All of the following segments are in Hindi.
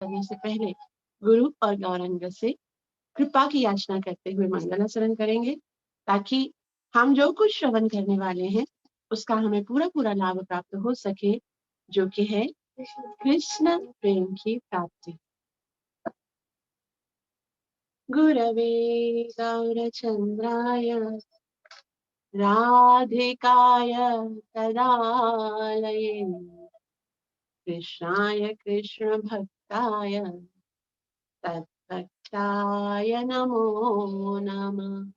करने से पहले गुरु और गौरांग से कृपा की याचना करते हुए मंगलाचरण करेंगे, ताकि हम जो कुछ श्रवण करने वाले हैं उसका हमें पूरा पूरा लाभ प्राप्त हो सके, जो कि है कृष्ण प्रेम की प्राप्ति। गुरवे गौरचंद्राय राधिकाय तदालये कृष्णाय कृष्ण भक्ताय तत्भक्ताय नमो नमः।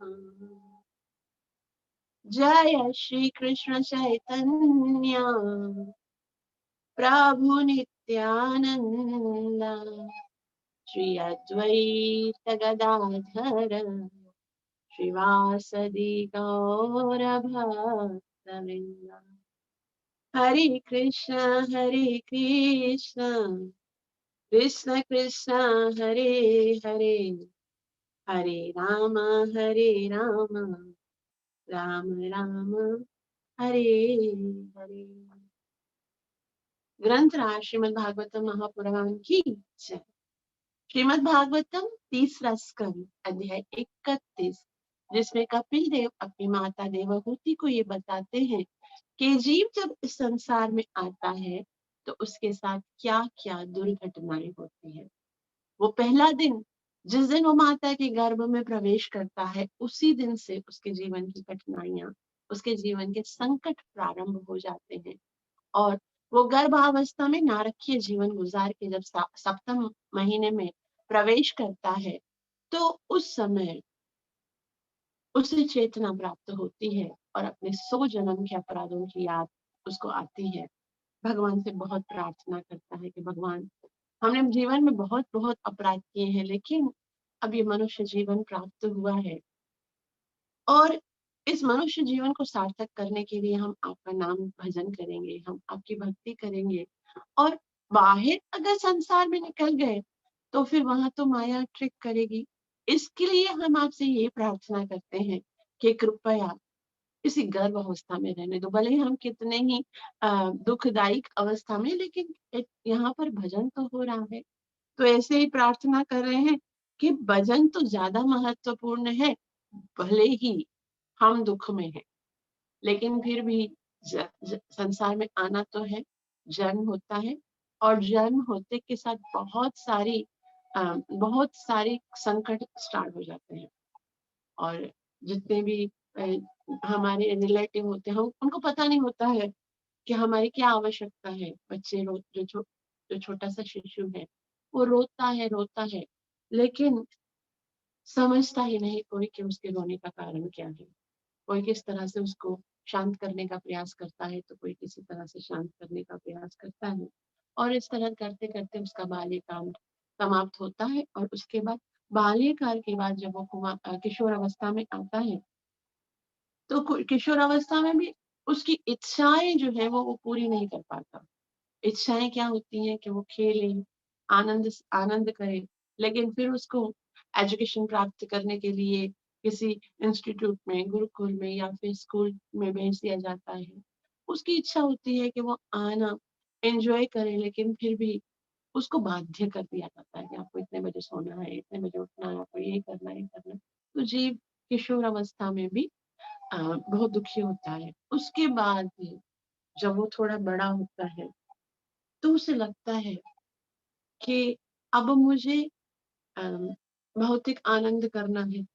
जय श्री कृष्ण चैतन्य प्रभु नित्यानंद श्री अद्वैत गदाधर श्रीवासदि गौर भक्तवृंद। हरे कृष्ण कृष्ण कृष्ण हरे हरे, हरे राम राम राम हरे हरे। ग्रंथ राज श्रीमद् भागवतम महापुराण की जय। श्रीमद् भागवतम तीसरा स्कंद अध्याय 31, जिसमें कपिल देव अपनी माता देवहूति को ये बताते हैं कि जीव जब इस संसार में आता है तो उसके साथ क्या क्या दुर्घटनाएं होती है। वो पहला दिन जिस दिन वो माता के गर्भ में प्रवेश करता है, उसी दिन से उसके जीवन की कठिनाइयां, उसके जीवन के संकट प्रारंभ हो जाते हैं। और वो गर्भावस्था में नारकीय जीवन गुजार के जब सप्तम महीने में प्रवेश करता है, तो उस समय उसे चेतना प्राप्त होती है और अपने 100 जन्म के अपराधों की याद उसको आती है। भगवान से बहुत प्रार्थना करता है कि भगवान, हमने जीवन में बहुत बहुत अपराध किए हैं, लेकिन अब ये मनुष्य जीवन प्राप्त हुआ है और इस मनुष्य जीवन को सार्थक करने के लिए हम आपका नाम भजन करेंगे, हम आपकी भक्ति करेंगे। और बाहर अगर संसार में निकल गए तो फिर वहां तो माया ट्रिक करेगी। इसके लिए हम आपसे ये प्रार्थना करते हैं कि कृपया इसी गर्भ अवस्था में रहने दो, भले ही हम कितने ही दुखदायक अवस्था में, लेकिन यहाँ पर भजन तो हो रहा है। तो ऐसे ही प्रार्थना कर रहे हैं कि भजन तो ज्यादा महत्वपूर्ण है, भले ही हम दुख में हैं, लेकिन फिर भी संसार में आना तो है, जन्म होता है और जन्म होते के साथ बहुत सारी संकट स्टार्ट हो जाते हैं। और जितने भी हमारे रिलेटिव होते हैं, उनको पता नहीं होता है कि हमारी क्या आवश्यकता है। बच्चे जो छोटा सा शिशु है वो रोता है, लेकिन समझता ही नहीं कोई कि उसके रोने का कारण क्या है। कोई किस तरह से उसको शांत करने का प्रयास करता है, तो कोई किसी तरह से शांत करने का प्रयास करता है। और इस तरह करते करते उसका बाल्यकाल समाप्त होता है। और उसके बाद बाल्यकाल के बाद जब वो किशोर अवस्था में आता है, तो किशोर अवस्था में भी उसकी इच्छाएं जो है वो पूरी नहीं कर पाता। इच्छाएं क्या होती हैं कि वो खेले, आनंद आनंद करे, लेकिन फिर उसको एजुकेशन प्राप्त करने के लिए किसी इंस्टीट्यूट में, गुरुकुल में या फिर स्कूल में भेज दिया जाता है। उसकी इच्छा होती है कि वो आना, एंजॉय करे, लेकिन फिर भी उसको बाध्य कर दिया जाता है कि आपको इतने बजे सोना है, इतने बजे उठना है, आपको ये करना है, ये करना है। तो जीव किशोर अवस्था में भी बहुत दुखी होता है। उसके बाद जब वो थोड़ा बड़ा होता है तो उसे लगता है कि अब मुझे भौतिक आनंद करना है।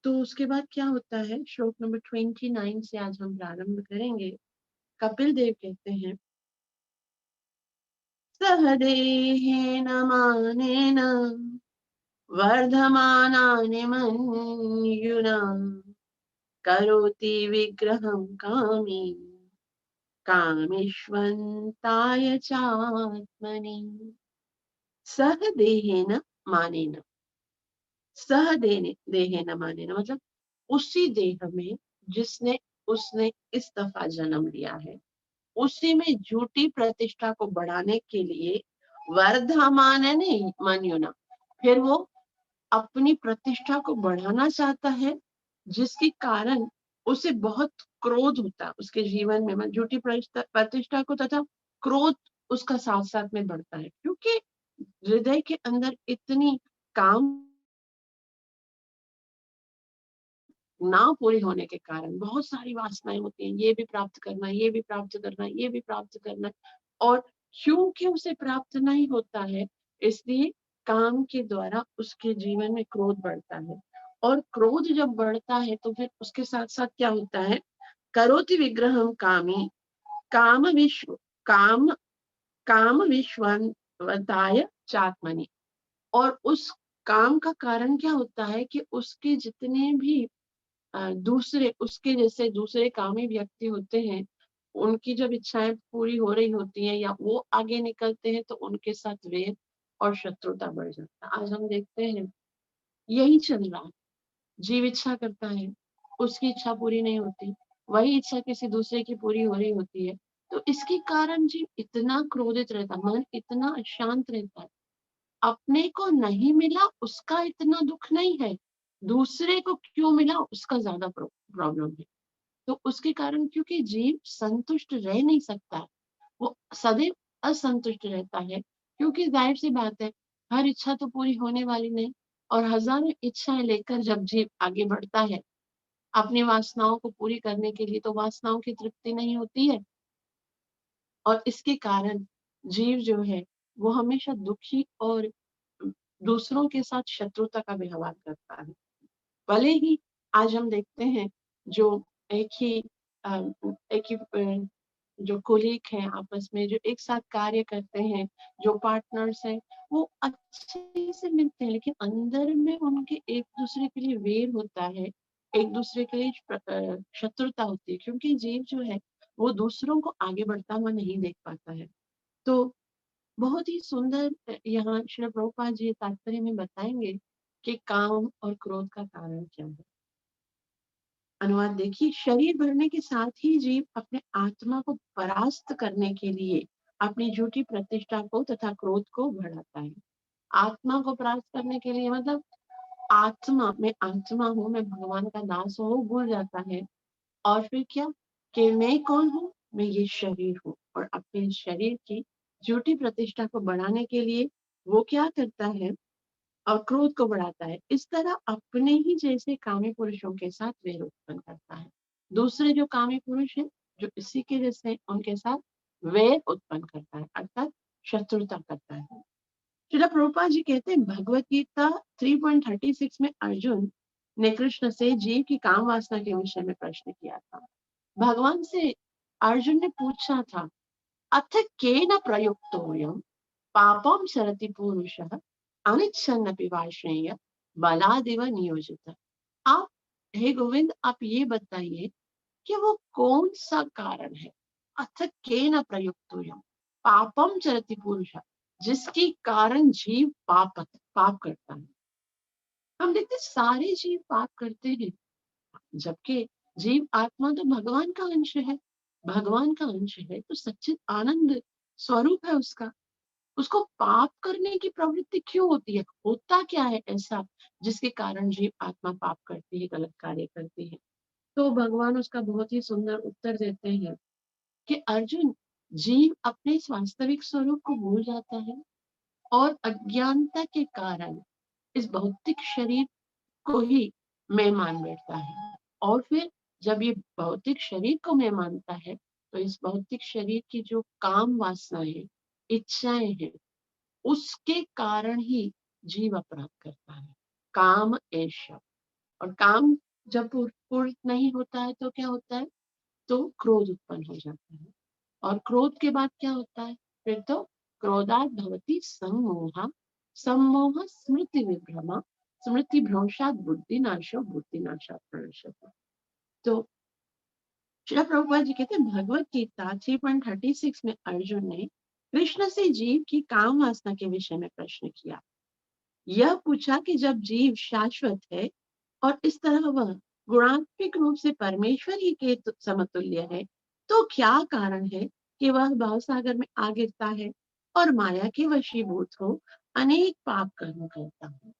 तो उसके बाद क्या होता है, श्लोक नंबर 29 से आज हम प्रारंभ करेंगे। कपिल देव कहते हैं, सहदेहेन मानेन वर्धमानानि मन्युना करोति विग्रहं कामी कामेष्वन्ताय चात्मनि। सहदेहेन मानेन, देहेन मानेन मतलब उसी देह में जिसने उसने इस दफा जन्म लिया है, उसी में झूठी प्रतिष्ठा को बढ़ाने के लिए वर्धमान नहीं मान्योना, फिर वो अपनी प्रतिष्ठा को बढ़ाना चाहता है, जिसके कारण उसे बहुत क्रोध होता है उसके जीवन में। झूठी प्रतिष्ठा को तथा क्रोध उसका साथ साथ में बढ़ता है, क्योंकि हृदय के अंदर इतनी काम ना पूरी होने के कारण बहुत सारी वासनाएं होती हैं, ये भी प्राप्त करना, ये भी प्राप्त करना, ये भी प्राप्त करना। और क्योंकि उसे प्राप्त नहीं होता है, इसलिए काम के द्वारा उसके जीवन में क्रोध बढ़ता है। और क्रोध जब बढ़ता है तो फिर उसके साथ साथ क्या होता है, करोति विग्रहम कामी काम विश्व काम काम विश्ववताय चात्मनि। और उस काम का कारण क्या होता है कि उसके जितने भी दूसरे उसके जैसे दूसरे कामी व्यक्ति होते हैं, उनकी जब इच्छाएं पूरी हो रही होती हैं या वो आगे निकलते हैं तो उनके साथ वैर और शत्रुता बढ़ जाता है। आज हम देखते हैं यही चल रहा है। जीव इच्छा करता है, उसकी इच्छा पूरी नहीं होती, वही इच्छा किसी दूसरे की पूरी हो रही होती है। तो इसके कारण जीव इतना क्रोधित रहता है, मन इतना अशांत रहता है। अपने को नहीं मिला उसका इतना दुख नहीं है, दूसरे को क्यों मिला उसका ज्यादा प्रॉब्लम है। तो उसके कारण क्योंकि जीव संतुष्ट रह नहीं सकता है, वो सदैव असंतुष्ट रहता है, क्योंकि जाहिर सी बात है हर इच्छा तो पूरी होने वाली नहीं। और हजारों इच्छाएं लेकर जब जीव आगे बढ़ता है अपनी वासनाओं को पूरी करने के लिए, तो वासनाओं की तृप्ति नहीं होती है। और इसके कारण जीव जो है वो हमेशा दुखी और दूसरों के साथ शत्रुता का व्यवहार करता है। भले ही आज हम देखते हैं जो एक ही अ, एक ही जो कोलीग हैं आपस में जो एक साथ कार्य करते हैं, जो पार्टनर्स हैं, वो अच्छे से मिलते हैं लेकिन अंदर में उनके एक दूसरे के लिए वैर होता है, एक दूसरे के लिए शत्रुता होती है, क्योंकि जीव जो है वो दूसरों को आगे बढ़ता हुआ नहीं देख पाता है। तो बहुत ही सुंदर यहाँ श्री प्रभुपाद जी तात्पर्य में बताएंगे कि काम और क्रोध का कारण क्या है। अनुवाद देखिए, शरीर भरने के साथ ही जीव अपने आत्मा को परास्त करने के लिए अपनी झूठी प्रतिष्ठा को तथा क्रोध को बढ़ाता है। आत्मा को परास्त करने के लिए मतलब आत्मा, मैं आत्मा हूँ, मैं भगवान का दास हूँ, वो भूल जाता है। और फिर क्या कि मैं कौन हूँ, मैं ये शरीर हूँ। और अपने शरीर की झूठी प्रतिष्ठा को बढ़ाने के लिए वो क्या करता है, और क्रोध को बढ़ाता है। इस तरह अपने ही जैसे कामी पुरुषों के साथ वैर उत्पन्न करता है। दूसरे जो कामी पुरुष हैं जो इसी के जैसे उनके साथ वैर उत्पन्न करता है, अर्थात शत्रुता करता है। श्रील प्रभुपाद जी कहते हैं भगवत गीता 3.36 में अर्जुन ने कृष्ण से जीव की काम वासना के विषय में प्रश्न किया था। भगवान से अर्जुन ने पूछा था, अथ केन प्रयुक्तोऽयं पापं चरति पुरुषः अनिच्छन्नपि वार्ष्णेय बलादिव नियोजित। आप, हे गोविंद, आप ये बताइए कि वो कौन सा कारण है, अथ केन प्रयुक्तोऽयं पापम चरति पुरुषः, जिसके कारण जीव पाप करता है। हम देखते सारे जीव पाप करते हैं, जबकि जीव आत्मा तो भगवान का अंश है। भगवान का अंश है तो सच्चिद आनंद स्वरूप है उसका। उसको पाप करने की प्रवृत्ति क्यों होती है, होता क्या है ऐसा जिसके कारण जीव आत्मा पाप करती है, गलत कार्य करती है। तो भगवान उसका बहुत ही सुंदर उत्तर देते हैं कि अर्जुन, जीव अपने इस वास्तविक स्वरूप को भूल जाता है और अज्ञानता के कारण इस भौतिक शरीर को ही मैं मान बैठता है। और फिर जब ये भौतिक शरीर को मैं मानता है तो इस भौतिक शरीर की जो काम वासनाएं, इच्छाएं हैं, उसके कारण ही जीव अपराध करता है। काम ऐसा, और काम जब पूर्ण नहीं होता है तो क्या होता है, तो क्रोध उत्पन्न हो जाता है। और क्रोध के बाद क्या होता है, फिर तो क्रोधात भवति सम्मोह, सम्मोह स्मृति विभ्रम, स्मृति भ्रंशात बुद्धिनाशो, बुद्धिनाशात प्रणश्यति। तो श्रील प्रभुपाद जी कहते हैं भगवत गीता 3.36 में अर्जुन ने कृष्ण से जीव की काम वासना के विषय में प्रश्न किया। यह पूछा कि जब जीव शाश्वत है और इस तरह वह गुणात्मक रूप से परमेश्वर ही के समतुल्य है, तो क्या कारण है कि वह भवसागर में आ गिरता है और माया के वशीभूत हो अनेक पाप कर्म करता है।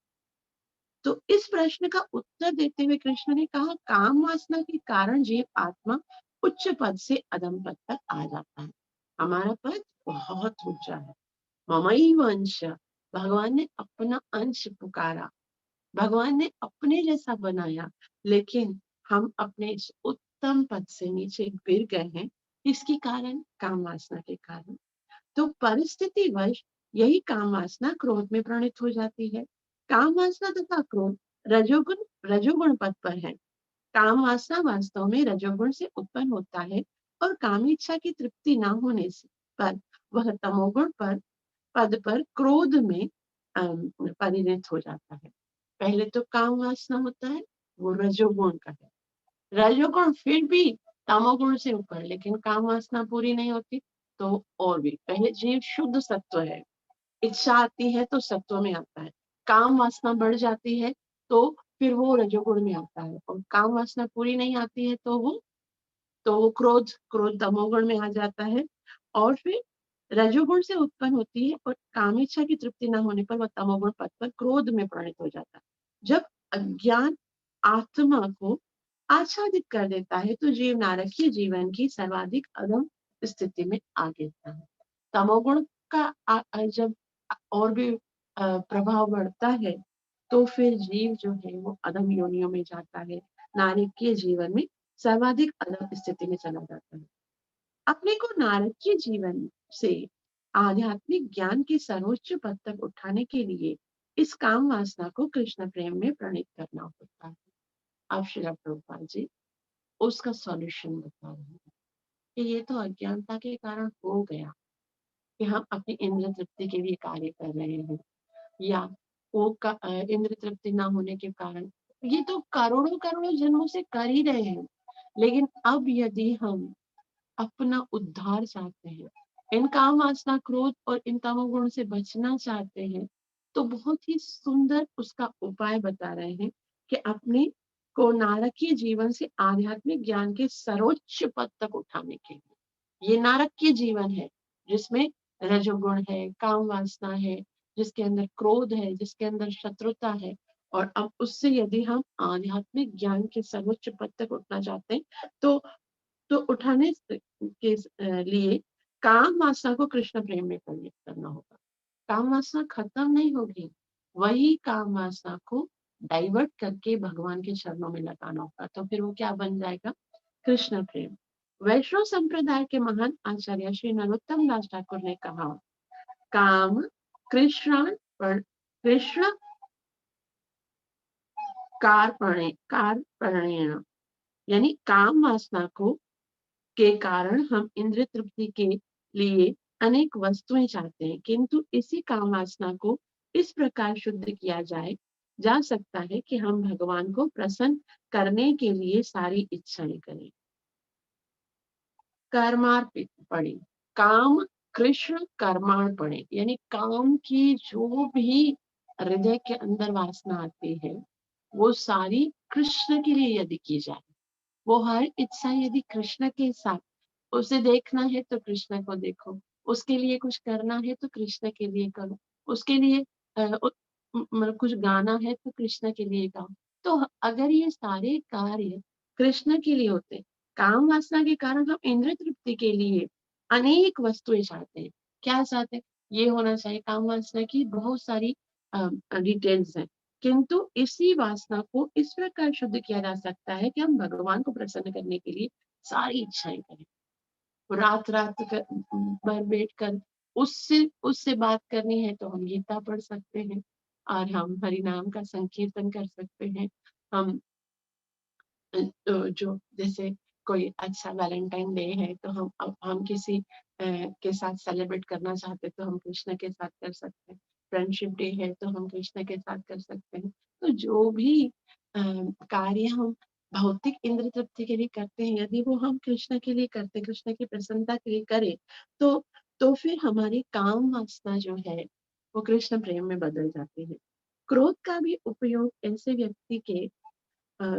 तो इस प्रश्न का उत्तर देते हुए कृष्ण ने कहा, काम वासना के कारण जीव आत्मा उच्च पद से अधम पद तक आ जाता है। हमारा पद बहुत ऊंचा है, ममई वंश, भगवान ने अपना अंश पुकारा, भगवान ने अपने जैसा बनाया, लेकिन हम अपने इस उत्तम पद से नीचे गिर गए हैं। इसके कारण काम वासना के कारण। तो परिस्थिति वश यही काम वासना क्रोध में परिणत हो जाती है। काम वासना तथा क्रोध रजोगुण रजोगुण पद पर है। काम वासना वास्तव में रजोगुण से उत्पन्न होता है और काम इच्छा की तृप्ति न होने से पर वह तमोगुण पर पद पर क्रोध में परिणत हो जाता है। पहले तो काम वासना होता है, वो रजोगुण का है। रजोगुण फिर भी तमोगुण से ऊपर, लेकिन काम वासना पूरी नहीं होती तो और भी। पहले जीव शुद्ध सत्व है, इच्छा आती है तो सत्व में आता है। काम वासना बढ़ जाती है तो फिर वो रजोगुण में आता है, और काम वासना पूरी नहीं आती है तो वो क्रोध क्रोध तमोगुण में आ जाता है। और फिर रजोगुण से उत्पन्न होती है और कामेच्छा की तृप्ति न होने पर वह तमोगुण पद पर क्रोध में परिणत हो जाता है। जब अज्ञान आत्मा को आच्छादित कर देता है तो जीव नारकीय जीवन की सर्वाधिक अधम स्थिति में आ गिरता है। तमोगुण का जब और भी प्रभाव बढ़ता है तो फिर जीव जो है वो अधम योनियों में जाता है, नारकीय जीवन में सर्वाधिक अधम स्थिति में चला जाता है। अपने को नारकीय जीवन से आध्यात्मिक ज्ञान के सर्वोच्च पद तक उठाने के लिए इस काम वासना को कृष्ण प्रेम में प्रणीत करना होता है। अब श्रील प्रभुपाद जी उसका सॉल्यूशन बता रहे हैं कि ये तो अज्ञानता के कारण हो गया कि हम अपनी इंद्र तृप्ति के लिए कार्य कर रहे हैं, या वो इंद्र तृप्ति ना होने के कारण ये तो करोड़ों करोड़ों जन्मों से कर ही रहे हैं। लेकिन अब यदि हम अपना उद्धार चाहते हैं, इन काम वासना क्रोध और इन तमोगुण से बचना चाहते हैं, तो बहुत ही सुंदर उसका उपाय बता रहे हैं कि अपने को नारकीय जीवन से आध्यात्मिक ज्ञान के सर्वोच्च पद तक उठाने के लिए। ये नारकीय जीवन है जिसमें रजोगुण है, काम वासना है, जिसके अंदर क्रोध है, जिसके अंदर शत्रुता है। और अब उससे यदि हम आध्यात्मिक ज्ञान के सर्वोच्च पद तक उठना चाहते हैं तो उठाने के लिए काम वासना को कृष्ण प्रेम में परिणत करना होगा। काम वासना खत्म नहीं होगी, वही काम वासना को डाइवर्ट करके भगवान के चरणों में लगाना होगा। तो फिर वो क्या बन जाएगा? कृष्ण प्रेम। वैष्णव संप्रदाय के महान आचार्य श्री नरोत्तम दास ठाकुर ने कहा, काम कृष्ण कारपणेन, यानी काम वासना को के कारण हम इंद्रिय तृप्ति के लिए अनेक वस्तुएं चाहते हैं, किंतु इसी काम वासना को इस प्रकार शुद्ध किया जा सकता है कि हम भगवान को प्रसन्न करने के लिए सारी इच्छाएं करें। कर्मार्पणे, काम कृष्ण कर्मार्पणे, यानी काम की जो भी हृदय के अंदर वासना आती है वो सारी कृष्ण के लिए यदि की जाए, वो हर इच्छा यदि कृष्ण के साथ, उसे देखना है तो कृष्ण को देखो, उसके लिए कुछ करना है तो कृष्ण के लिए करो, उसके लिए कुछ गाना है तो कृष्ण के लिए गाओ। तो अगर ये सारे कार्य कृष्ण के लिए होते, काम वासना के कारण हम इंद्रिय तृप्ति के लिए अनेक वस्तुएं चाहते हैं। क्या चाहते हैं? ये होना चाहिए। काम वासना की बहुत सारी डिटेल्स हैं, किंतु इसी वासना को इस प्रकार शुद्ध किया जा सकता है कि हम भगवान को प्रसन्न करने के लिए सारी इच्छाएं करें। रात रात भर बैठ कर उससे उससे बात करनी है तो हम गीता पढ़ सकते हैं, और हम हरि नाम का संकीर्तन कर सकते हैं। हम जो जैसे कोई अच्छा वैलेंटाइन डे है तो हम किसी के साथ सेलिब्रेट करना चाहते हैं तो हम कृष्ण के साथ कर सकते हैं। फ्रेंडशिप डे है तो हम कृष्ण के साथ कर सकते हैं। तो जो भी कार्य हम भौतिक इंद्र तृप्ति के लिए करते हैं, यदि वो हम कृष्ण के लिए करते, कृष्ण की प्रसन्नता के लिए करें, तो फिर हमारी काम वासना जो है वो कृष्ण प्रेम में बदल जाती है। क्रोध का भी उपयोग ऐसे व्यक्ति के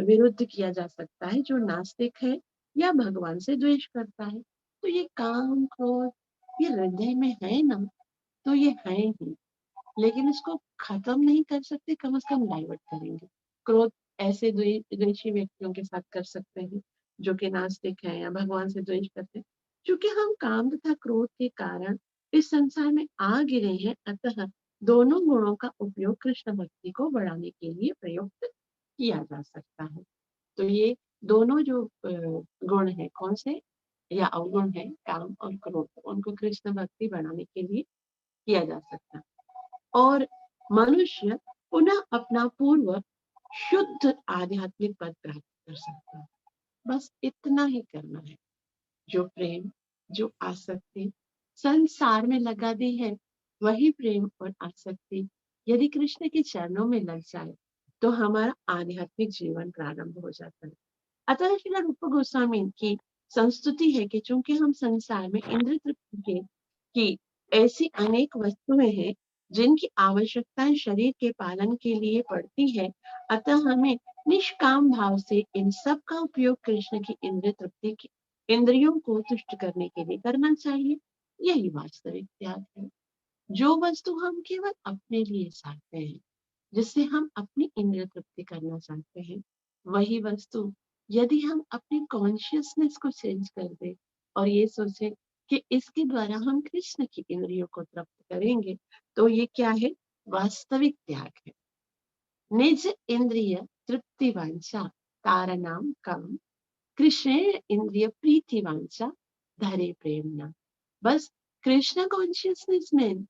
विरुद्ध किया जा सकता है जो नास्तिक है या भगवान से द्वेष करता है। तो ये काम क्रोध ये हृदय में है ना, तो ये है ही, लेकिन इसको खत्म नहीं कर सकते, कम से कम डाइवर्ट करेंगे। क्रोध ऐसे द्वेषी व्यक्तियों के साथ कर सकते हैं जो कि नास्तिक है या भगवान से द्वेष करते हैं। क्योंकि हम काम तथा क्रोध के कारण इस संसार में आ गिरे हैं, अतः दोनों गुणों का उपयोग कृष्ण भक्ति को बढ़ाने के लिए प्रयुक्त किया जा सकता है। तो ये दोनों जो गुण है, कौन से, या अवगुण है, काम और क्रोध, उनको कृष्ण भक्ति बढ़ाने के लिए किया जा सकता है। और मनुष्य पुनः अपना पूर्व शुद्ध आध्यात्मिक पद प्राप्त कर सकता है। बस इतना ही करना है। जो प्रेम, जो आसक्ति संसार में लगा दी है, वही प्रेम और आसक्ति यदि कृष्ण के चरणों में लग जाए तो हमारा आध्यात्मिक जीवन प्रारंभ हो जाता है। अतः श्रील रूप गोस्वामी की संस्तुति है कि चूंकि हम संसार में इंद्र तृप्ति के की ऐसी अनेक वस्तुएं हैं जिनकी आवश्यकताएं शरीर के पालन के लिए पड़ती है, अतः हमें निष्काम भाव से इन सब का उपयोग कृष्ण की इंद्र तृप्ति की इंद्रियों को तुष्ट करने के लिए करना चाहिए। यही वास्तविक त्याग है। जो वस्तु हम केवल अपने लिए चाहते हैं, जिससे हम अपनी इंद्रिय तृप्ति करना चाहते हैं, वही वस्तु यदि हम अपनी कॉन्शियसनेस को चेंज कर दे और ये सोचे कि इसके द्वारा हम कृष्ण की इंद्रियों को तृप्त करेंगे, तो ये क्या है? वास्तविक त्याग है। निज इंद्रिय तृप्ति वांछा कारणाम काम कृष्ण इंद्रिय प्रीति वांछा धरे प्रेमना। बस कृष्ण कॉन्शियसनेस में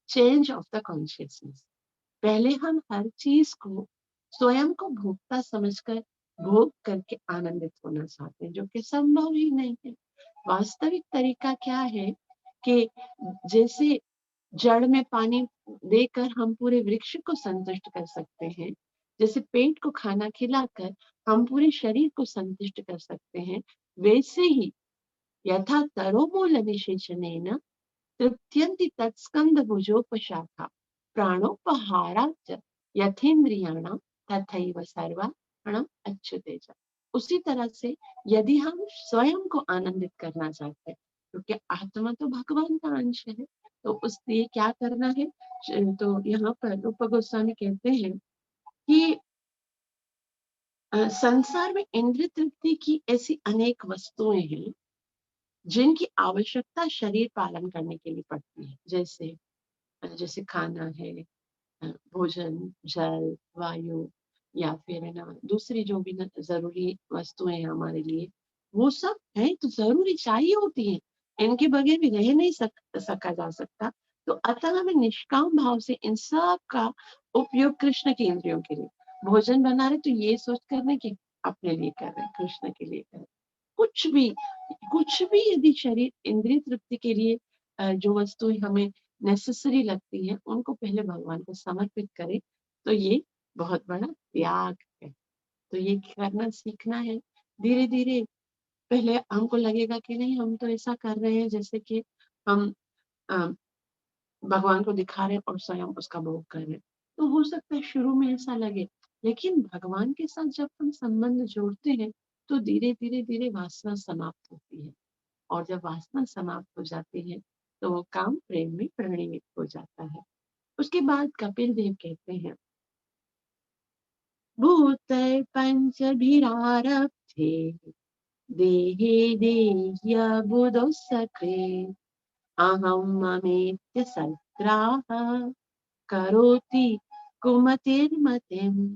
चेंज ऑफ द कॉन्शियसनेस। पहले हम हर चीज को स्वयं को भोक्ता समझकर भोग करके आनंदित होना चाहते हैं, जो कि संभव ही नहीं है। वास्तविक तरीका क्या है कि जैसे जड़ में पानी देकर हम पूरे वृक्ष को संतुष्ट कर सकते हैं, जैसे पेट को खाना खिलाकर हम पूरे शरीर को संतुष्ट कर सकते हैं, वैसे ही यथा तरोमूल निषेचनेन तृप्यन्ति तत्स्कंद भुजोपशाखा प्राणोपहाराच यथेन्द्रियाणां तथैव सर्वाणाम् अच्युतेज। उसी तरह से यदि हम स्वयं को आनंदित करना चाहते हैं, क्योंकि आत्मा तो भगवान का अंश है, तो उसलिए क्या करना है? तो यहाँ पर रूप गोस्वामी कहते हैं कि संसार में इंद्रिय तृप्ति की ऐसी अनेक वस्तुएं हैं जिनकी आवश्यकता शरीर पालन करने के लिए पड़ती है। जैसे जैसे खाना है, भोजन, जल, वायु, या फिर है ना दूसरी जो भी जरूरी वस्तुएं हैं हमारे लिए, वो सब है तो जरूरी चाहिए होती है, इनके बगैर भी रह नहीं सका जा सकता। तो अतः हमें निष्काम भाव से इन सब का उपयोग कृष्ण के इंद्रियों के लिए, भोजन बना रहे तो ये सोच करने की अपने लिए कर रहे हैं, कृष्ण के लिए कर रहे हैं। कुछ भी यदि शरीर इंद्रिय तृप्ति के लिए जो वस्तुएं हमें नेसेसरी लगती है, उनको पहले भगवान को समर्पित करें, तो ये बहुत बड़ा त्याग है। तो ये करना सीखना है धीरे धीरे। पहले हमको लगेगा कि नहीं, हम तो ऐसा कर रहे हैं जैसे कि हम अ, भगवान को दिखा रहे हैं और स्वयं उसका भोग कर रहे हैं। तो हो सकता है शुरू में ऐसा लगे, लेकिन भगवान के साथ जब हम संबंध जोड़ते हैं तो धीरे धीरे धीरे वासना समाप्त होती है, और जब वासना समाप्त हो जाती है तो वो काम प्रेम में परिणमित हो जाता है। उसके बाद कपिल देव कहते हैं, भूतै पंचभिरारब्धे देहे देह्य बुधौ सखे अहं ममेत्य सद्ग्राह करोति कुमतिर्मतिम्।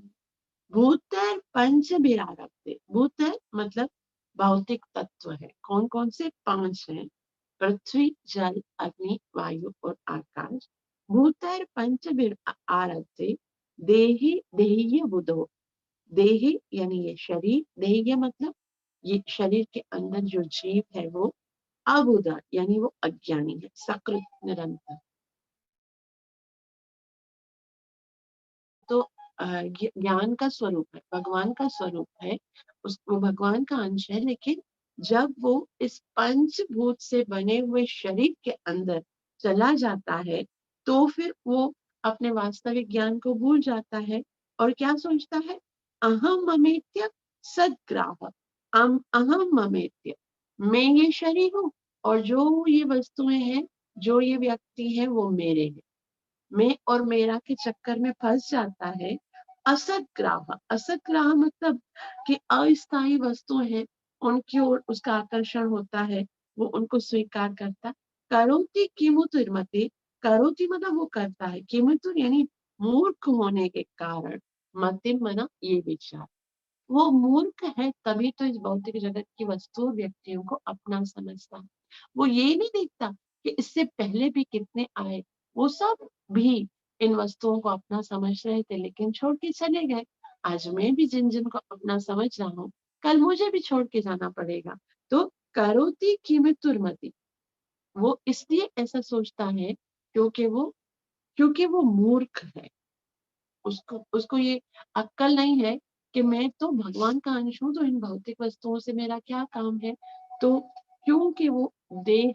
भूतैर पंचभिरारब्धे, भूतैर मतलब भौतिक तत्व है। कौन कौन से? 5 हैं, पृथ्वी, जल, अग्नि, वायु और आकाश। भूतैर पंचभिर आरब्धे देहि देह्य बुधो। देहि यानी ये शरीर, देह्य मतलब ये शरीर के अंदर जो जीव है वो अबुध यानी वो अज्ञानी है, सकृत निरंतर। तो ज्ञान का स्वरूप है, भगवान का स्वरूप है, वो भगवान का अंश है, लेकिन जब वो इस पंचभूत से बने हुए शरीर के अंदर चला जाता है तो फिर वो अपने वास्तविक ज्ञान को भूल जाता है और क्या सोचता है? अहम ममेत्य सद्ग्राह। अहम ममेत्य, मैं ये शरीर हूँ और जो ये वस्तुएं हैं, जो ये व्यक्ति है, वो मेरे हैं। मैं और मेरा के चक्कर में फंस जाता है। असद्ग्राह, असद्ग्राह मतलब कि अस्थायी वस्तुएं हैं, उनकी ओर उसका आकर्षण होता है, वो उनको स्वीकार करता। करोति किमुतिर्मति, करोति मतलब वो करता है, किंतु यानी मूर्ख होने के कारण, मतिम मना ये विचार, वो मूर्ख है तभी तो इस भौतिक जगत की वस्तुओं व्यक्तियों को अपना समझता है। वो ये नहीं देखता कि इससे पहले भी कितने आए, वो सब भी इन वस्तुओं को अपना समझ रहे थे लेकिन छोड़ के चले गए। आज मैं भी जिन जिन को अपना समझ रहा हूँ, कल मुझे भी छोड़ के जाना पड़ेगा। तो करोति किमितुर्मति, वो इसलिए ऐसा सोचता है क्योंकि वो मूर्ख है। उसको उसको ये अक्ल नहीं है कि मैं तो भगवान का अंश हूँ, तो इन भौतिक वस्तुओं से मेरा क्या काम है। तो क्योंकि वो देह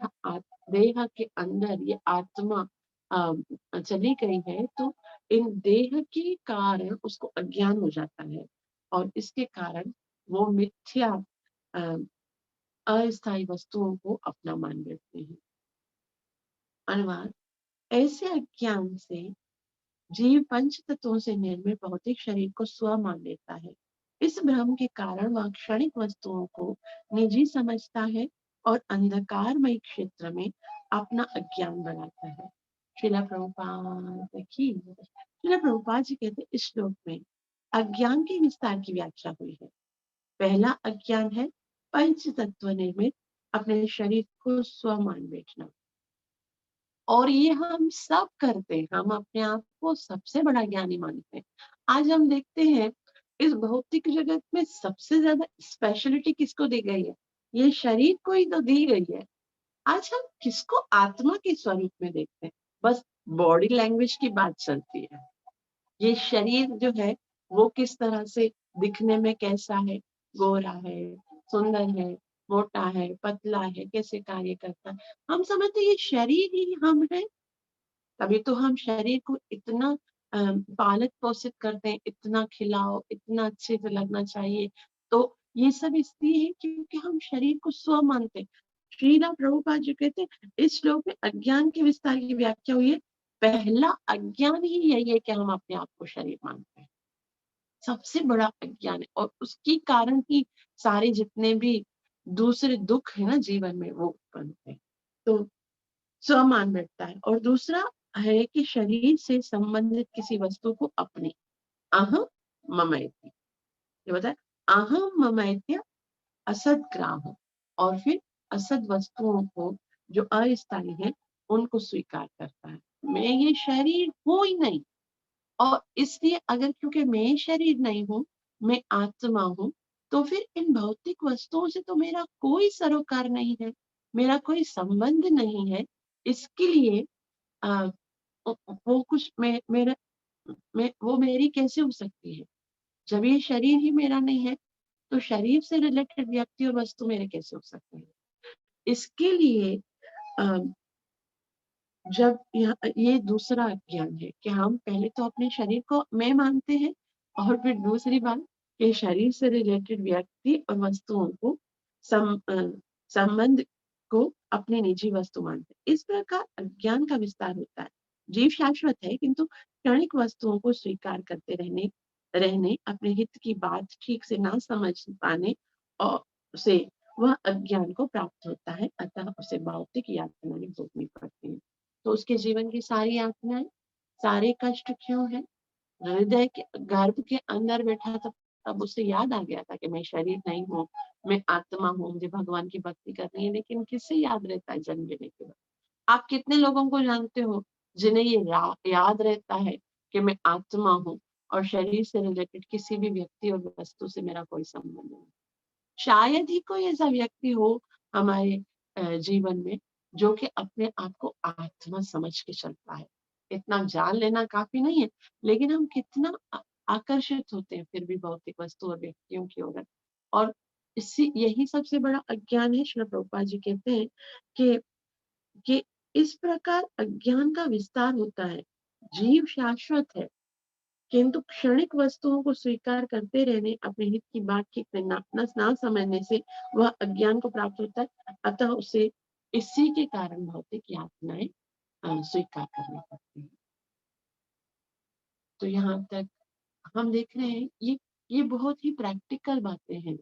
के अंदर ये आत्मा चली गई है, तो इन देह के कारण उसको अज्ञान हो जाता है और इसके कारण वो मिथ्या अ, अस्थायी वस्तुओं को अपना मान बैठते हैं। अनुवाद, ऐसे अज्ञान से जीव पंच तत्वों से निर्मित भौतिक शरीर को स्व मान लेता है। इस भ्रम के कारण वह क्षणिक वस्तुओं को निजी समझता है और अंधकारमय क्षेत्र में अपना अज्ञान बनाता है। श्रीला प्रभुपाद जी कहते हैं, इस श्लोक में अज्ञान के विस्तार की व्याख्या हुई है। पहला अज्ञान है पंच तत्व निर्मित अपने शरीर को स्व मान बैठना, और ये हम सब करते हैं। हम अपने आप को सबसे बड़ा ज्ञानी मानते हैं। आज हम देखते हैं इस भौतिक जगत में सबसे ज्यादा स्पेशलिटी किसको दी गई है? ये शरीर को ही तो दी गई है। आज हम किसको आत्मा के स्वरूप में देखते हैं? बस बॉडी लैंग्वेज की बात चलती है। ये शरीर जो है वो किस तरह से दिखने में कैसा है, गोरा है, सुंदर है, मोटा है, पतला है, कैसे कार्य करता है, हम समझते हैं ये शरीर ही हम है। तभी तो हम शरीर को इतना पालक पोषित करते हैं, इतना खिलाओ, इतना अच्छे से लगना चाहिए। तो ये सब इसलिए है क्योंकि हम शरीर को स्व मानते हैं। श्रीला प्रभुपाद जी कहते हैं, इस श्लोक में अज्ञान के विस्तार की व्याख्या हुई है। पहला अज्ञान ही यही है कि हम अपने आप को शरीर मानते हैं। सबसे बड़ा अज्ञान है और उसके कारण ही सारे जितने भी दूसरे दुख है ना जीवन में वो उत्पन्न होते हैं। तो स्व मान बैठता है। और दूसरा है कि शरीर से संबंधित किसी वस्तु को अपने, अहम ममैति, ये बताए, अहम ममैत्य असद ग्राह, और फिर असद वस्तुओं को जो अस्थायी है उनको स्वीकार करता है। मैं ये शरीर हूं ही नहीं, और इसलिए अगर क्योंकि मैं शरीर नहीं हूँ, मैं आत्मा हूँ, तो फिर इन भौतिक वस्तुओं से तो मेरा कोई सरोकार नहीं है, मेरा कोई संबंध नहीं है। इसके लिए आ, वो कुछ वो मेरी कैसे हो सकती है? जब ये शरीर ही मेरा नहीं है, तो शरीर से रिलेटेड व्यक्ति और वस्तु मेरे कैसे हो सकते हैं? इसके लिए अ, जब ये दूसरा ज्ञान है कि हम पहले तो अपने शरीर को मैं मानते हैं, और फिर दूसरी बात कि शरीर से रिलेटेड व्यक्ति और वस्तुओं को संबंध को अपनी निजी वस्तु मानते हैं। इस प्रकार अज्ञान का विस्तार होता है। जीव शाश्वत है किंतु क्षणिक वस्तुओं को स्वीकार करते रहने रहने अपने हित की बात ठीक से ना समझ पाने और से वह अज्ञान को प्राप्त होता है, अतः उसे भौतिक यातनाएं भोगनी पड़ती है। तो उसके जीवन की सारी यातनाएं, सारे कष्ट क्यों है? हृदय के गर्भ के अंदर बैठा था, तब उसे याद आ गया था कि मैं शरीर नहीं हूँ, मैं आत्मा हूँ, मुझे भगवान की भक्ति करनी है। लेकिन किससे याद रहता है जन्म लेने के बाद? आप कितने लोगों को जानते हो जिन्हें ये याद रहता है कि मैं आत्मा हूँ और शरीर से रिलेटेड किसी भी व्यक्ति और वस्तु से मेरा कोई संबंध नहीं? शायद ही कोई ऐसा व्यक्ति हो हमारे जीवन में जो कि अपने आप को आत्मा समझ के चलता है। इतना जान लेना काफी नहीं है, लेकिन हम कितना आकर्षित होते हैं फिर भी भौतिक वस्तु और व्यक्तियों की ओर। और इसी यही सबसे बड़ा अज्ञान है। श्री प्रभुपाद जी कहते हैं कि इस प्रकार अज्ञान का विस्तार होता है। जीव शाश्वत है किंतु क्षणिक वस्तुओं को स्वीकार करते रहने, अपने हित की बात ठीक से ना समझने से वह अज्ञान को प्राप्त होता है, अतः उसे इसी के कारण भौतिक यातनाएं स्वीकार करनी पड़ती है। तो यहाँ तक हम देख रहे हैं ये बहुत ही प्रैक्टिकल बातें हैं,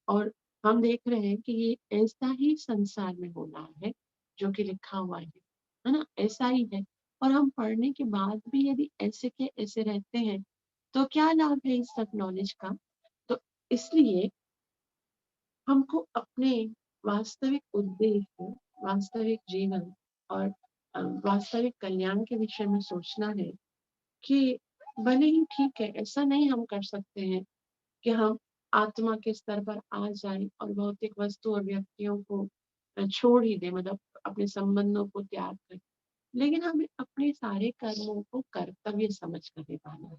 और हम देख रहे हैं कि ये ऐसा ही संसार में हो रहा है जो कि लिखा हुआ है ना? ऐसा ही है। और हम पढ़ने के बाद भी यदि ऐसे के ऐसे रहते हैं तो क्या लाभ है इस सब नॉलेज का। तो इसलिए हमको अपने वास्तविक उद्देश्य, वास्तविक जीवन और वास्तविक कल्याण के विषय में सोचना है कि भले ही ठीक है, ऐसा नहीं हम कर सकते हैं कि हम आत्मा के स्तर पर आ जाएं और भौतिक वस्तु और व्यक्तियों को छोड़ ही दें, मतलब अपने संबंधों को त्याग करें, लेकिन हमें अपने सारे कर्मों को कर्तव्य समझ कर निभाना है।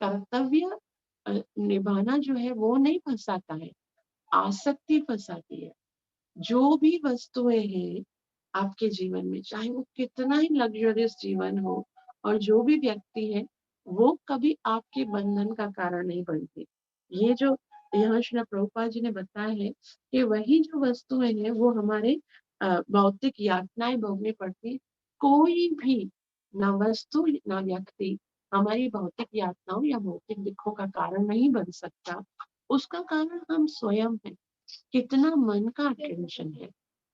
कर्तव्य निभाना जो है वो नहीं फंसाता है, आसक्ति फंसाती है। जो भी वस्तुएं हैं आपके जीवन में, चाहे वो कितना ही लग्जरियस जीवन हो, और जो भी व्यक्ति है वो कभी आपके बंधन का कारण नहीं बनते। ये जो यहाँ श्रील प्रभुपाद जी ने बताया है कि वही जो वस्तुएं हैं वो हमारे भौतिक यातनाएं भोगनी पड़ती है। कोई भी ना वस्तु ना व्यक्ति हमारी भौतिक यातनाओं या भौतिक दुखों का कारण नहीं बन सकता। उसका कारण हम स्वयं हैं। कितना मन का अटेंशन है,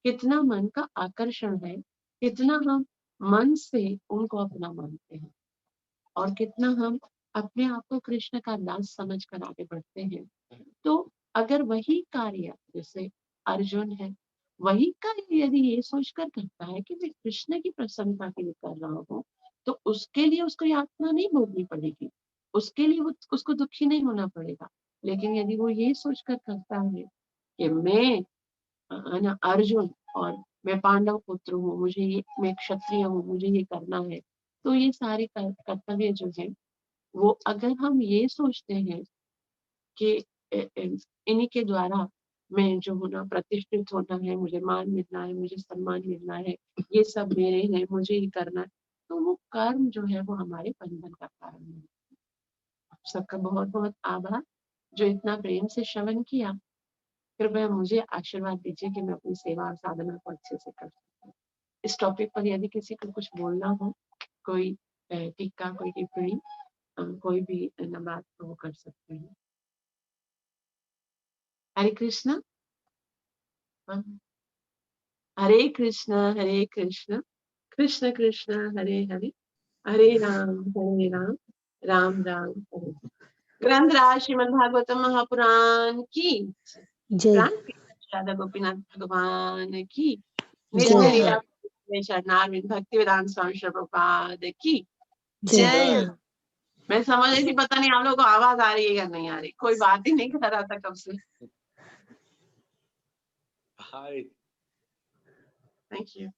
कितना मन का आकर्षण है, कितना हम मन से उनको अपना मानते हैं और कितना हम अपने आप को कृष्ण का दास समझ कर आगे बढ़ते हैं। तो अगर वही कार्य जैसे अर्जुन है, वही कार्य यदि ये सोचकर करता है कि मैं कृष्ण की प्रसन्नता के लिए कर रहा हूँ, तो उसके लिए उसको यातना नहीं भोगनी पड़ेगी, उसके लिए उसको दुखी नहीं होना पड़ेगा। लेकिन यदि वो ये सोचकर करता है कि मैं है ना अर्जुन और मैं पांडव पुत्र हूँ, मुझे ये, मैं क्षत्रिय हूँ, मुझे ये करना है, तो ये सारे कर्तव्य जो है वो अगर हम ये सोचते हैं कि इन्हीं के द्वारा मैं जो हूँ ना प्रतिष्ठित होना है, मुझे मान मिलना है, मुझे सम्मान मिलना है, ये सब मेरे हैं, मुझे ही करना है, तो वो कर्म जो है वो हमारे बंधन का कारण है। सबका बहुत बहुत आभार जो इतना प्रेम से श्रवण किया। कृपया मुझे आशीर्वाद दीजिए कि मैं अपनी सेवा और साधना को अच्छे से कर सकूं। इस टॉपिक पर यदि किसी को कुछ बोलना हो, कोई टीका, कोई टिप्पणी, कोई भी न बात तो वो कर सकते हैं। हरे कृष्णा। हरे कृष्णा हरे कृष्णा कृष्ण कृष्ण हरे हरे, हरे राम राम राम हरे। ग्रंथराज श्रीमद् भागवतम महापुराण की जय प्राण राधा गोपीनाथ भगवान की, जय नित्य लीला शरणारविंद भक्ति वेदांत स्वामी श्री प्रभुपाद की जय। मैं समझ रही थी पता नहीं आप लोगों को आवाज आ रही है या नहीं आ रही, कोई बात ही नहीं कर रहा था कब से। हाय। Thank you.